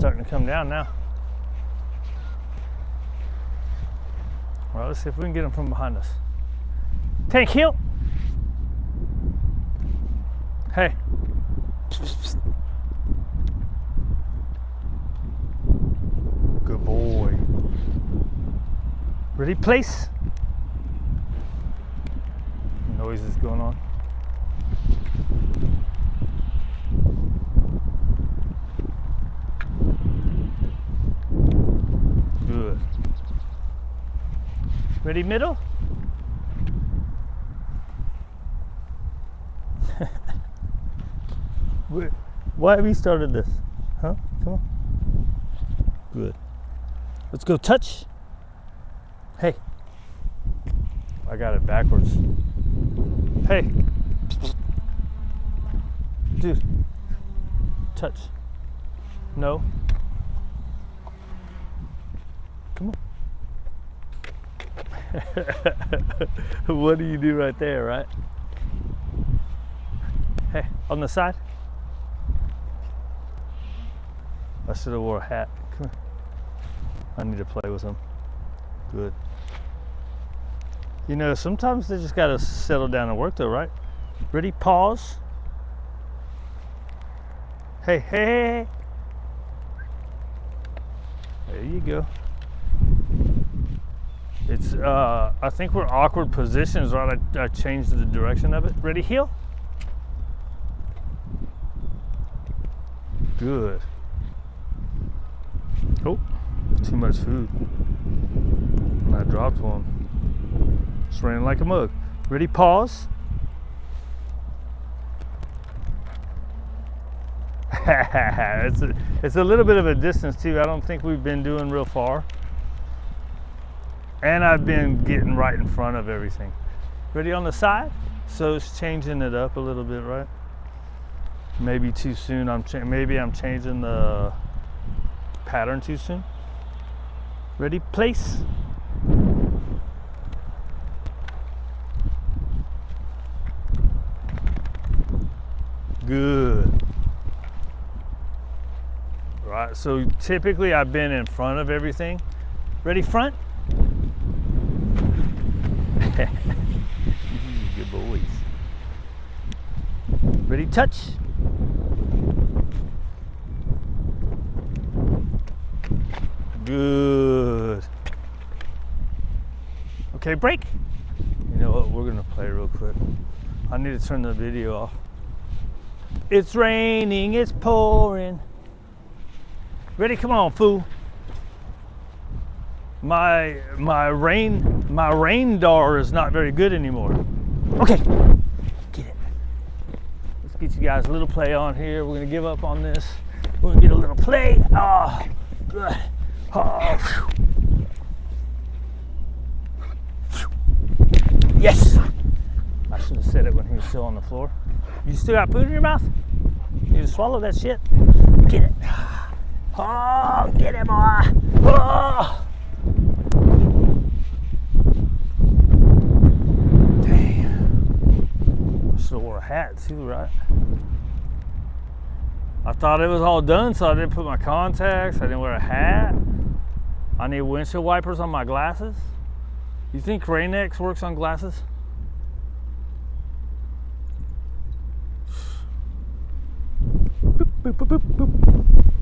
starting to come down now. Well, let's see if we can get them from behind us. Tank heel. Hey. Good boy. Ready, place. Noise is going on. Good. Ready, middle. Why have we started this? Huh? Come on. Good. Let's go touch. Hey. I got it backwards. Hey. Dude. Touch. No. Come on. What do you do right there, right? Hey, on the side. I should have wore a hat. Come here. I need to play with him. Good. You know, sometimes they just gotta settle down and work though, right? Ready? Pause. Hey, hey, hey. There you go. It's, I think we're awkward positions, right? I changed the direction of it. Ready? Heel. Good. Oh, too much food. And I dropped one. Just ran like a mug. Ready? Pause. It's a little bit of a distance too. I don't think we've been doing real far. And I've been getting right in front of everything. Ready on the side? So it's changing it up a little bit, right? Maybe too soon. Maybe I'm changing the pattern too soon. Ready? Place. Good. Right, so typically I've been in front of everything. Ready? Front. Good boys. Ready? Touch. Good. Okay, break. You know what? We're gonna play real quick. I need to turn the video off. It's raining, it's pouring. Ready? Come on, fool. My rain door is not very good anymore. Okay, get it. Let's get you guys a little play on here. We're gonna give up on this. We're gonna get a little play. Oh, good. Oh. Yes. I should have said it when he was still on the floor. You still got food in your mouth? You just swallow that shit. Get it. Oh, get it, boy. Oh. Wore a hat too, right? I thought it was all done, so I didn't put my contacts. I didn't wear a hat. I need windshield wipers on my glasses. You think Rain-X works on glasses? Boop, boop, boop, boop, boop.